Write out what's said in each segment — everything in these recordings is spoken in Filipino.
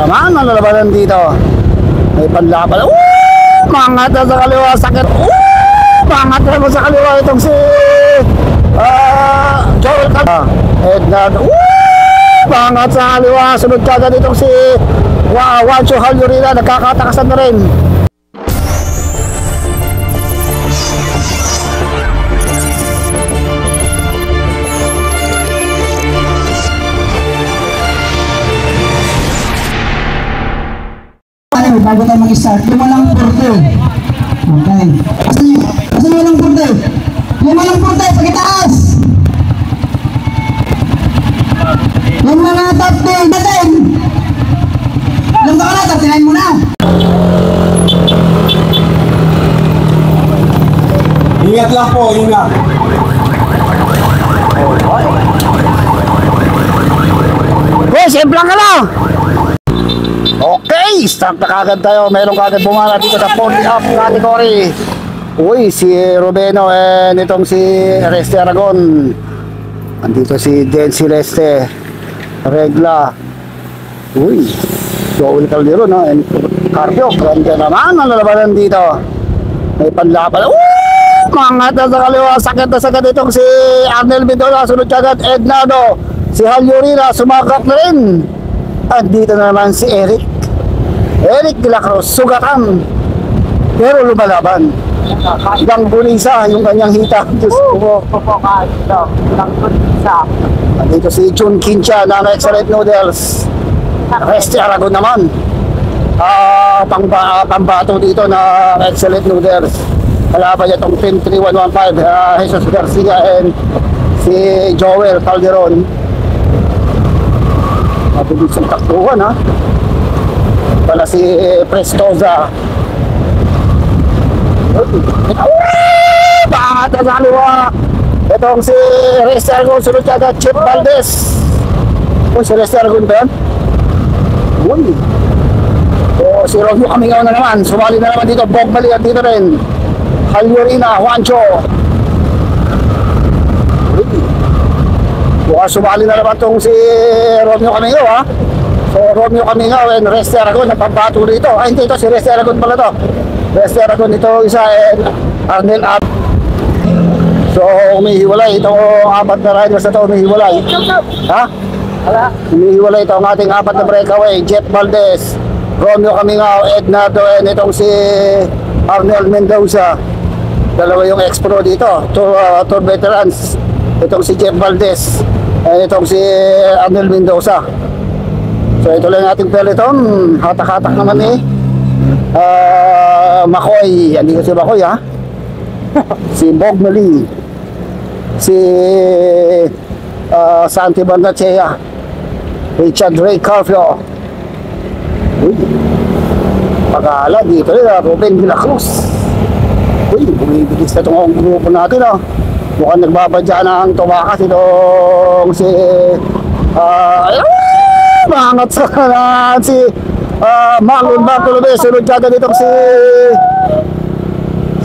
naman ang lalabanan dito. May panlaban. Mangat na sa kaliwa. Sakit. Mangat na sa kaliwa itong si Joel Edna. Mangat sa kaliwa. Sunod kagad itong si Juancho Halyurina. Nagkakatakasan na rin. Bago tayo mag-start, yung walang porte. Okay. Asan yung walang porte? Yung walang porte, pagkitaas! Yung mga top 10 natin! Alam ka na, top 10 mo na! Ingat lang po, ingat! Simple lang ka lang! Okay, start na kagad tayo. Meron kagad bumala dito sa 40 up category. Uy, si Rubeno and itong si Reste Aragon. Andito si Den Celeste Regla. Uy, Joel Caldero, no? And Carpio, ganda naman ang lalabanan dito. May panlaban. Mangat na sa kaliwa. Sakit na sagad itong si Arnel Mendoza. Sunod kagad Ednado. Si Halyurina, sumakap na rin. At dito na naman si Eric de la Cruz, sugatan pero lumalaban. Hanggang bunisa yung kanyang hita. At dito si Jun Kincha ng Excellent Noodles. Reste Aragon naman, pambato dito na Excellent Noodles. Kalaban niya itong Team 3115, Jesus Garcia and si Joel Calderon. Mabilis yung takbuhan, ha? Pala si Prestoza. Pangat na sa kaliwa. Itong si Reste Aragon. Sunod kagad Chip Valdez. Si Reste Aragon ba yan? Uy. Si Romeo Camingaw na naman. Sumali na naman dito. Bob Malian dito rin. Halyurina, Juancho. Sumali na naman itong si Romeo Camingaw, ha? So Romeo Camingaw and Reste Aragon na pambato dito. Hindi ito, si Reste Aragon pala to. Reste Aragon ito isa and Arnel Ab. So umihiwalay itong apat na riders na ito, umihiwalay. Ha? Umihiwalay ito ang ating apat na breakaway. Jeff Valdez, Romeo Camingaw, Ednado and itong si Arnel Mendoza. Dalawa yung ex-pro dito, tour veterans. Itong si Jeff Valdez and itong si Arnel Mendoza. So ito lang ating peloton. Hatak-hatak naman eh. Makoy, hindi ko si Makoy, ha? Si Bob Mali, si Santi Bandachea, Richard Ray Carfio. Pag-aala dito rin, Ruben de la Cruz. Uy, bumibilis na itong grupo natin, ha? Mukhang nagbabadya na ang tumakas itong si mangat sa kanan si Marlon Bartolome. Sunod kagad itong si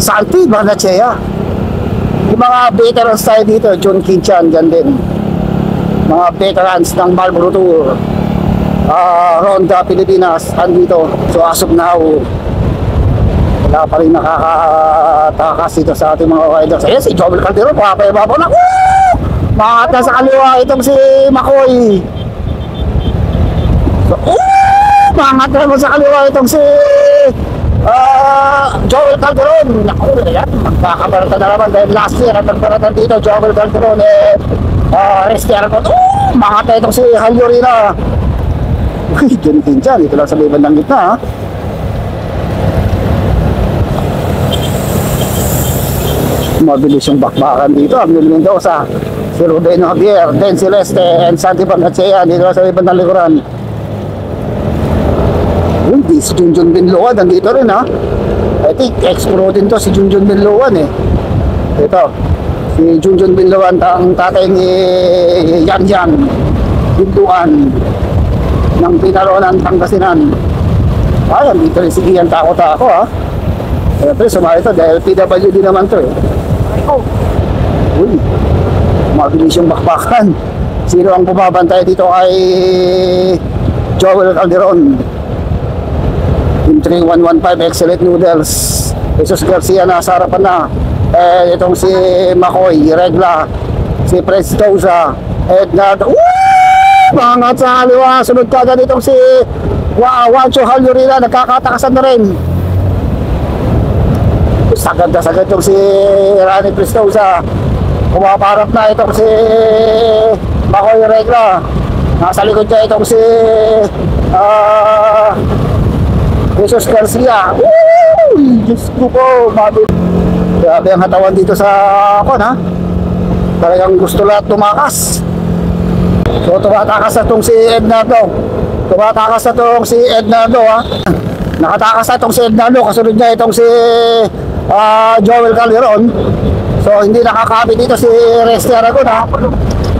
Santi Bandachea. Yung mga veterans tayo dito, John Kinchan, dyan din. Mga veterans ng Marlboro Tour, Ronda Pilipinas, andito. So as of now, wala pa rin nakakatakas dito sa ating mga riders. Ayan, si Joel Caldero, papayababaw na. Mangat na sa kaliwa itong si Makoy. So, mangat na sa kaliwa itong si Joel Calderon. Naku, ayan, magkakabarata na naman dahil last year ang nagbaratan dito, Joel Calderon Reste Aragon. Mangat na itong si Halyurina. Uy, ganyan dyan, ito lang sa liban ng gitna, ha? Mabilis yung bakbakan dito. Arnel Mendoza, si Rubeno Javier, Den Celeste and Santi Bandachea dito sa liban ng likuran. Hindi, si Junjun Binloan nandito rin, ha? I think ex-pro din to si Junjun Binloan, eh. Ito, si Junjun Binloan, ang tatay ni Yan Binloan ng Pinaronan, Pangasinan. Ay, dito rin si Ian Tako-Tako, ha? Siyempre, sumali ito dahil PWD naman to, eh. Uy, mabilis yung bakbakan. Sino ang bumabantay dito ay Joel Calderon. Team 3115 Excellent Noodles. Jesus Garcia nasa harapan na. Itong si Makoy Regla, si Prestosa, Edna. Mga sa kaliwa, sunod ka agad itong si Juancho Halyorina, nagkakatakasan na rin. Sagad na sagad itong si Rani Prestosa. Kumaparap na itong si Makoy Regla. Nasa likod niya itong si Jesus Garcia. Diyos ko po, grabe ang katawan dito sa ako na. Talagang gusto lahat tumakas. So tumatakas na itong si Ednardo. Tumatakas na itong si Ednardo ha. Nakatakas na itong si Ednardo. Kasunod niya itong si Joel Calderon. So hindi nakakabit dito si Resty Aragon ha.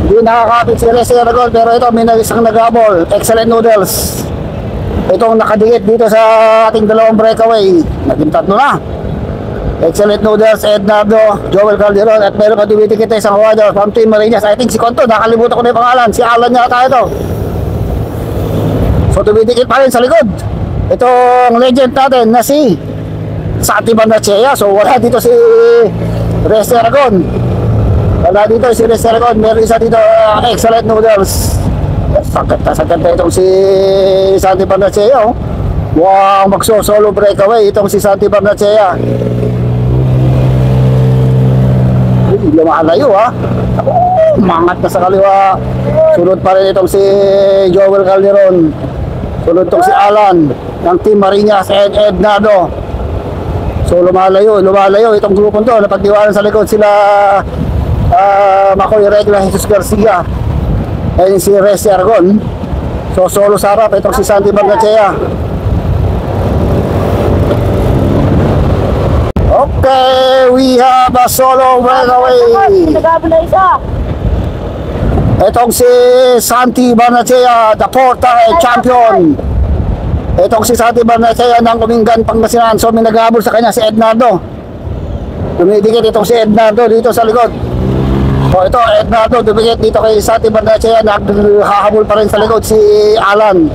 Hindi nakakabit si Resty Aragon. Pero ito may isang nagabol. Excellent Noodles. Itong nakadikit dito sa ating dalawang breakaway. Naging tatlo na. Excellent Noodles, Ednardo, Joel Calderon. At meron pa dumitikit na isang rider from Team Marinas. I think si Conto, nakalimutan ko na yung pangalan. Si Alan niya tayo ito. So dumitikit pa rin sa likod. Itong legend natin na si Santi Barnachea. So wala dito si Resty Aragon. Wala dito si Resty Aragon. Meron isa dito Excellent Noodles. Sakit na itong si Santi Barnachea. Oh. Wow, magso-solo breakaway itong si Santi Barnachea. Lumalayo ha. Mangat na sa kaliwa. Sunod pa rin itong si Joel Calderon. Sunod itong si Alan ng Team Marinas and Ednardo. So lumalayo itong grupong to. Napagdiwanan sa likod sila Makoy Regla, Jesus Garcia and si Resty Aragon. So solo sa harap itong si Santi Barnachea. Okay, we have a solo breakaway. Itong si Santi Barnachea, the four-time champion. Itong si Santi Barnachea ng Kumingan, Pangasinan. So may naghabol sa kanya si Ednardo. Dumidikit itong si Ednardo dito sa likod. So ito Ednardo dumidikit dito kay Santi Barnachea. Naghahabol pa rin sa likod si Alan.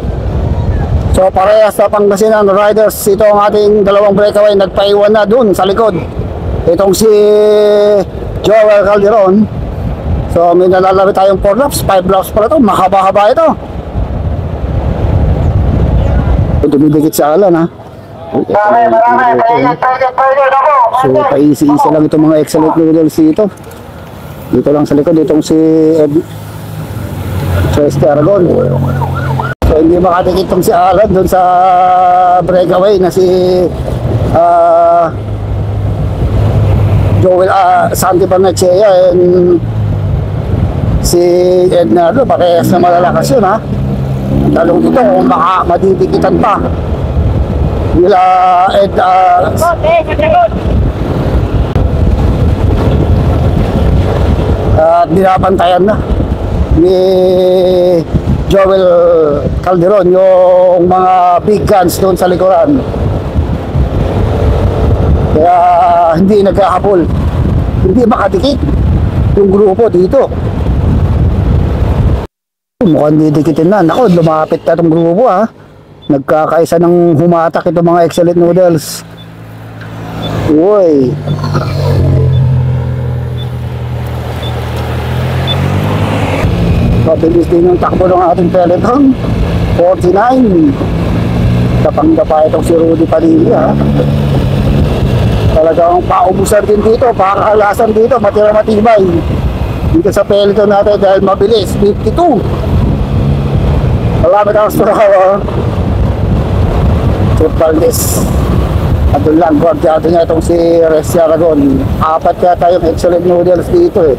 So parehas sa Pangasinan Riders, ito ang ating dalawang breakaway, nagpaiwan na dun sa likod. Itong si Joel Calderon. So may nalalaro tayong 4 laps, 5 laps pala ito, mahaba-haba ito. Dumidikit sa Alan ha. So paisi-isa lang itong mga Excellent Noodles dito. Dito lang sa likod, itong si Resty Aragon. So hindi makadikit itong si Alan doon sa breakaway na si Joel Santi Barnachea and si Ednardo. Parehas na malalakas yun ha. Talong dito kung baka madidikitan pa nila at dinapantayan na ni Joel Calderon yung mga big guns doon sa likuran. Kaya hindi nagkahabol, hindi makadikit yung grupo dito. Mukhang didikitin na. Naku, lumapit na itong grupo ha. Nagkakaisa ng humatak itong mga Excellent Noodles. Uy. Mabilis din yung takbo ng ating peloton. 49. Tapang-dapa itong si Rudy Padilla. Talagang paubusan din dito, pakakalasan dito, matira-matibay dito sa peloton natin dahil mabilis. 52. Malamit ang suraw. Tripaldes. At doon lang, guardiado niya itong si Resty Aragon. 4 kaya tayong Excellent Noodles dito eh.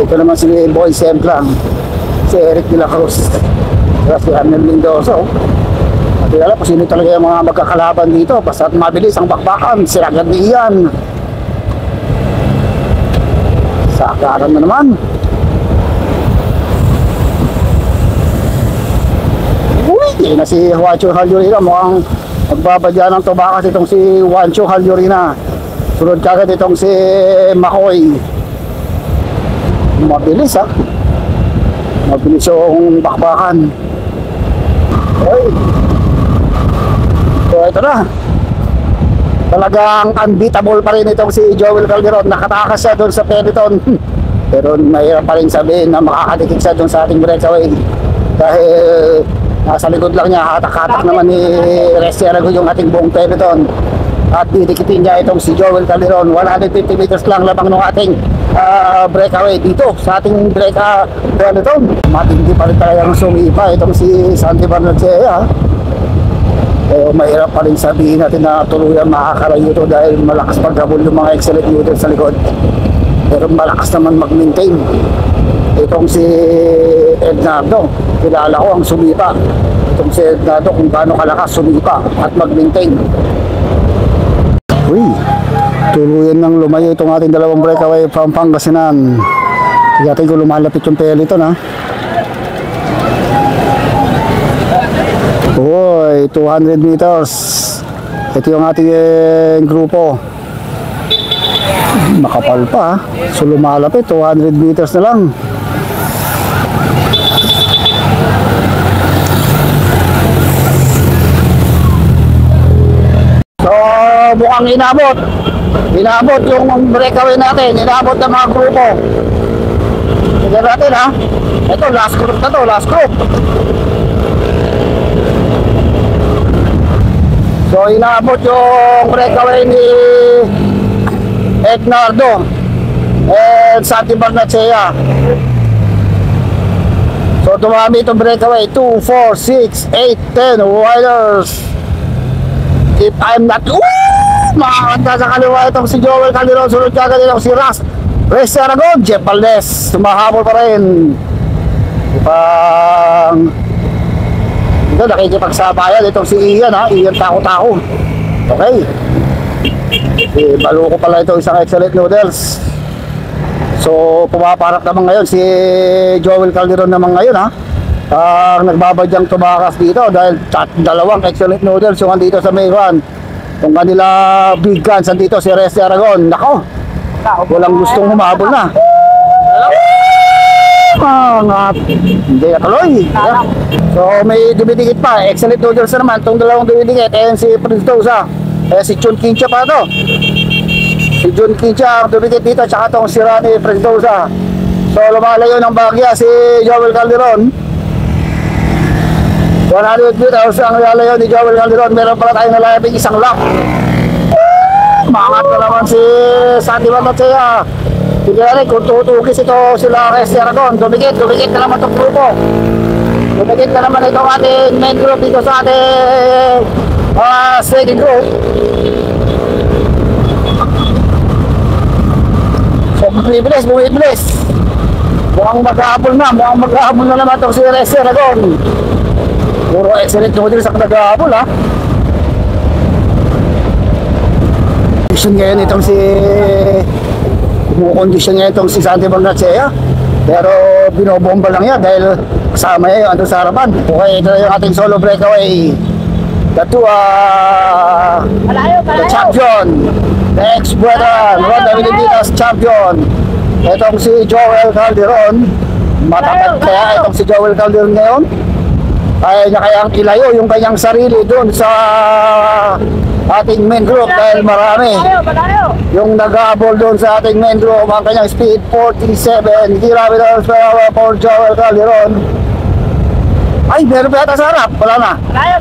Ito naman si Boy Semplang, si Eric de la Cruz, si Arnel Mendoza. At alam kung sino talaga yung mga magkakalaban dito. Basta't mabilis ang bakbakan, siragad ni Ian. Sakaran na naman. Uy, na si Juancho Halyorina. Mukhang magbabadya ng tubakas itong si Juancho Halyorina. Sunod kagad itong si Makoy. Mabilis ha. Mabilis yung bakbakan. Mendoza. Talagang unbeatable pa rin itong si Joel Calderon. Nakatakas siya doon sa peloton. Pero mahirap pa rin sabihin na makakadikit siya doon sa ating breakaway. Dahil nasa likod lang niya, hatak-hatak naman ni Resty Aragon yung ating buong peloton. At didikitin niya itong si Joel Calderon. 150 meters lang labang ng ating breakaway dito sa ating peloton. Matindi pa rin talagang sumipa itong si Santi Barnechea. Eh, mahirap pa rin sabihin natin na tuluyan makakarayo ito dahil malakas paghabol yung mga excellent unit sa likod. Pero malakas naman mag-maintain. Itong si Ednardo, kilala ko ang sumipa. Itong si Ednardo kung gaano kalakas sumipa at mag-maintain. Uy, tuluyan nang lumayo itong ating dalawang breakaway from Pangasinan. Igatin ko lumalapit yung peloton ha. Uy, 200 meters. Ito yung ating grupo. Makapal pa ha. So lumalapit, 200 meters na lang. So mukhang inabot yung breakaway natin. Inabot ng mga grupo. Tignan natin ha. Ito last group na to, last group. So inabot yung breakaway ni Ednardo and Santi Barnechea. So tumami itong breakaway 2, 4, 6, 8, 10 riders. If I'm not makakanta sa kaliwa itong si Joel Calderon. Sunod kagad itong si Resty Aragon. Jeff Valdez tumahabol pa rin. Ito nakikipagsabayan itong si Ian ha. Ian tako-tako. Okay. Balo ko pala ito isang excellent noodles. So pumaparap naman ngayon si Joel Calderon naman ngayon ha. Nagbabadyang tumakas dito dahil dalawang excellent noodles yung andito sa Maywan. Yung kanila big guns andito si Resty Aragon. Nako, walang gustong humabol na. Hindi na tuloy. So may dumidikit pa. Excellent noodles na naman itong dalawang dumidikit. Ayan si Prince Dosa. Si Jun Quincha pa to. Si Jun Quincha ang dumidikit dito. Tsaka itong si Rani Prince Dosa. So lumalayo ng bagya si Joel Calderon. 100 meters ang lalayo ni Joel Calderon. Meron pala tayong nalayabing isang lap. Maangat na naman si Santi Barnechea. Tignan rin kung tutukis ito sila Resty Aragon. Dumikit na naman itong grupo. Dumikit na naman itong ating main group dito sa ating second group. So bumibilis. Mukhang maghahabol na naman itong si Resty Aragon. Puro excellent noodles sa naghahabol ha. Condition ngayon itong si Santi Barnechea. Pero binobomba lang yan dahil kasama niya yung andun sa harapan. Okay, ito yung ating solo breakaway. The champion, the ex-veteran, Ronda Pilipinas champion. Itong si Joel Calderon. Matapat kaya itong si Joel Calderon ngayon. Kaya niya kayang ilayo yung kanyang sarili doon sa ating main group dahil marami yung nag-aabol doon sa ating main group. Ang kanyang speed 47 kilometers per hour for Joel Calderon. Ay, meron pa yata sa harap. Wala na.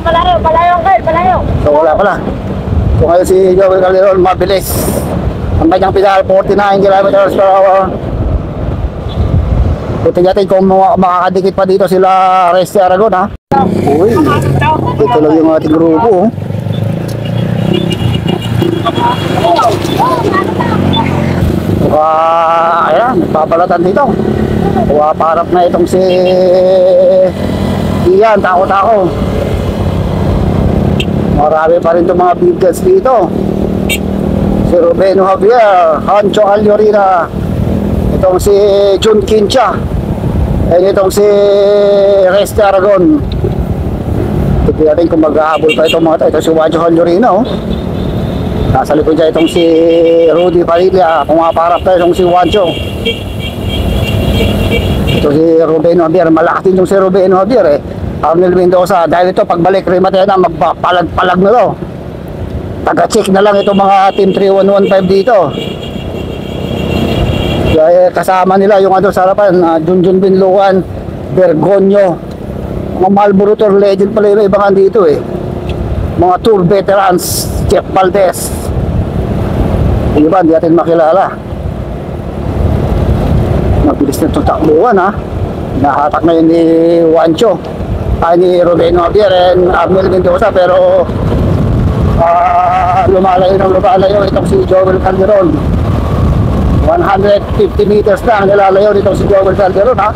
Malayo. So wala pala. So ngayon si Joel Calderon mabilis. Ang kanyang pedal 49 kilometers per hour. Tingnan natin kung makakadikit pa dito sila Resty Aragon ha. Uy, ito lang yung ating grupo. Ayan, nagpapalatan dito. Parap na itong si Ian, tako-tako. Marami pa rin itong mga big guns dito. Si Rubeno Javier, Hancho Alyorina, itong si Jun Quincha, at itong si Resty Aragon. Tignan natin kung mag-ahabol pa itong mga ito. Ito si Juancho Alyorina oh. Nasa likod niya itong si Rudy Padilla. Kung maparap tayo itong si Juancho. Ito si Rubeno Javier. Malakas din itong si Rubeno Javier eh. Arnel Mendoza. Dahil ito pagbalik Rimatena magpapalag-palag na to. taga-check na lang itong mga Team 3115 dito. Kaya kasama nila yung ano sa harapan, Junjun Binluan, Bergonyo, mga Marlboro Tour legend pala yung ibangan dito eh. Mga tour veterans, Jeff Valdez. Yung iba, hindi natin makilala. Mabilis na itong takbuhan ha. Nahatak na yun ni Juancho, ni Rodeno Javier and Arnel Mendoza, pero lumalayo itong si Joel Calderon. 150 meters lang nilalayo dito si Joel Calderon ha.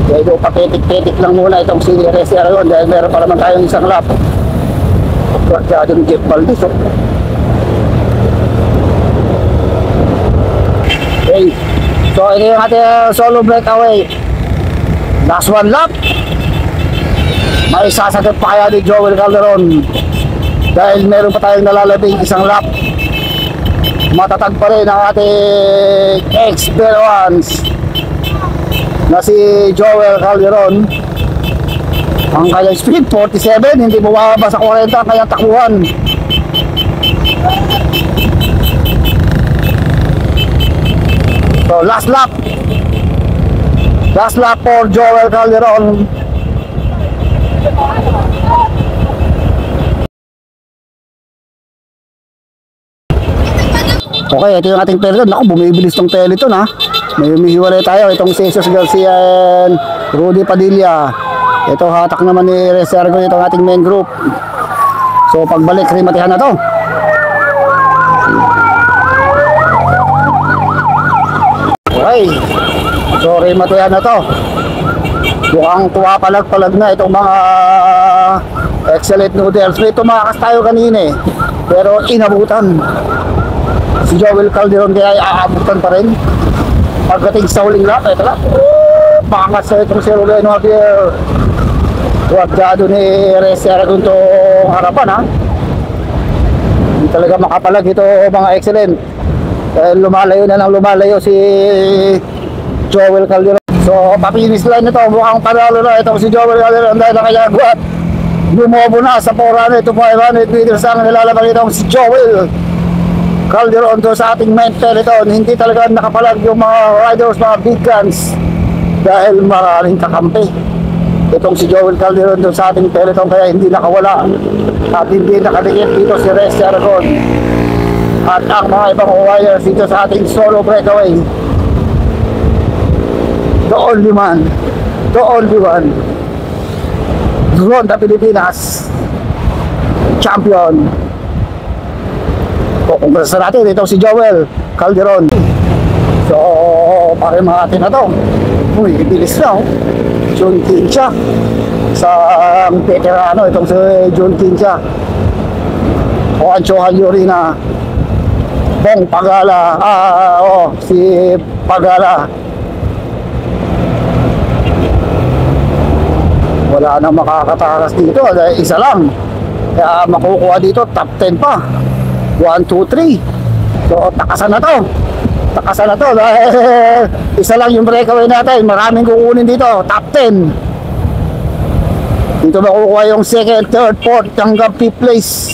Kaya ito patetik-tetik lang muna itong si Resi Aragon dahil meron pa naman tayong isang lap. Kaya yung Jeff Valdez oh. Okay, so ito yung ating solo breakaway. Last one lap. May sasagad pa kaya ni Joel Calderon dahil meron pa tayong nalalabing isang lap. Matatag pa rin ang ating ex-Peruans na si Joel Calderon. Ang kanyang speed 47, hindi bumababa sa 40 ang kanyang takbuhan. So last lap for Joel Calderon. Okay, ito yung ating peloton. Naku, bumibilis tong peloton ha. May humihiwalay tayo. Itong si Jesus Garcia and Rudy Padilla. Ito hatak naman ni Resergo itong ating main group. So pagbalik, rimatihan na to. Okay, so rimatihan na to. Mukhang tuwapalag-palag na itong mga excellent noodles. May tumakas tayo kanina eh, pero inabutan si Joel Calderon, kaya aabutan pa rin pagdating sa huling lap. Ito lang, pangas sa itong si Rodeno Javier. Wagdado ni Resi Aragon itong harapan ha. Hindi talaga makapalag ito mga excellent. Lumalayo na ng lumalayo si Joel Calderon. So papinis line nito, mukhang panalo na itong si Joel Calderon dahil ang kanyang guwat lumobo na sa 400 to 500 meters ang nilalaban itong si Joel Calderon doon sa ating main peloton. Hindi talaga nakapalag yung mga riders, mga big guns, dahil maraming kakampi itong si Joel Calderon doon sa ating peloton, kaya hindi nakawala at hindi nakadikit dito si Resi Aragon at ang mga ibang wires dito sa ating solo breakaway. The only one Ronda Pilipinas champion. Kung natin itong si Joel Calderon. So parimahati na to. Uy, bilis na oh. Jun Quincha sa veterano itong si Jun Quincha. Juancho Halyorina, Bong Pagala, si Pagala. Wala nang makakatakas dito dahil isa lang, kaya makukuha dito top 10 pa. 1, 2, 3. So takasan na to dahil isa lang yung breakaway natin. Maraming kukunin dito, top 10. Dito makukuha yung second, third, fourth hanggang 5th place.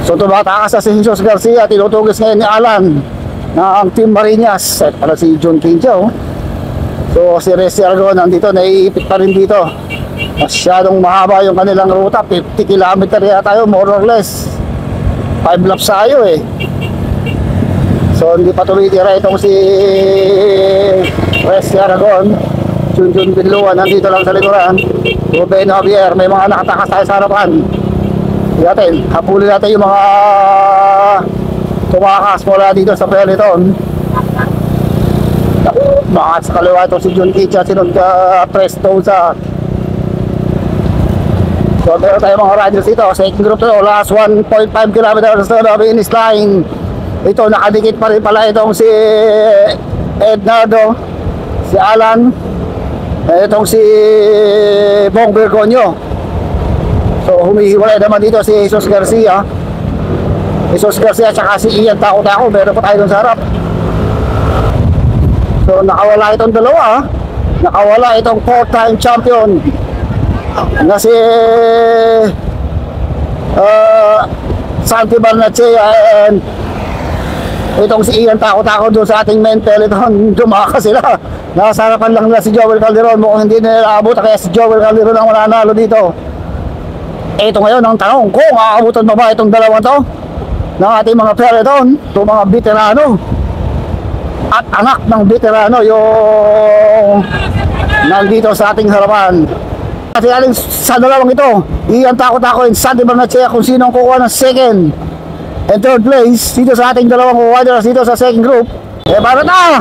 So tumatakas na si Jesus Garcia, tinutugis ngayon ni Alan na ang Team Marinas at para si John Quincha oh. So si Resi Aragon nandito, naiipit pa rin dito. Masyadong mahaba yung kanilang ruta, 50 km yata tayo more or less. 5 laps tayo eh. So hindi pa tuloy-tira itong si Resi Aragon. Junjun Binluan nandito lang sa likuran. Rodeno Javier, may mga nakatakas tayo sa harapan. Natin, hapulin natin yung mga tumakas mula dito sa peloton. Baka sa kaliwa ito si Jun Quincha, sinunod ka Presto sa. So meron tayo mga riders dito. Second group to, last 1.5 kilometers to the finish line. Ito nakadikit pa rin pala itong si Ednardo, si Alan, itong si Bong Bergonyo. So humihiwalay naman dito si Jesus Garcia tsaka si Ian Tako-Tako. Meron pa tayo dun sa harap. So nakawala itong dalawa. Nakawala itong 4-time champion na si Santi Barnechea and itong si Ian Tako-Tako doon sa ating main peloton. Dumaka sila. Nasa harapan lang nila si Joel Calderon. Mukhang hindi nila aabot, kaya si Joel Calderon ang mananalo dito. Ito ngayon ang tanong, kung aabutan pa ba itong dalawang to ng ating mga peloton, itong mga veterano at anak ng veterano yung nandito sa ating harapan. Kasi aling sa dalawang ito, Ian Tako-Tako and Santi Barnechea, kung sino ang kukuha ng second and third place dito sa ating dalawang riders dito sa second group. Paano na?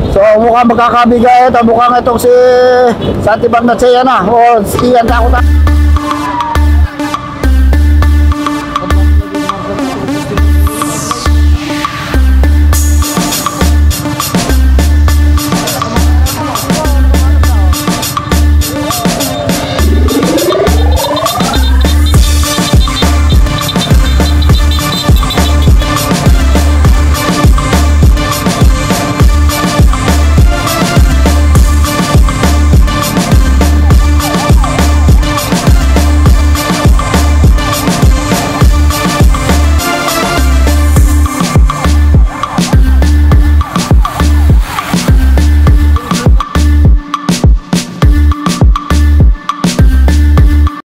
So mukhang magkakabigay ito, mukhang itong si Santi Barnechea na o si Ian Tako-Tako.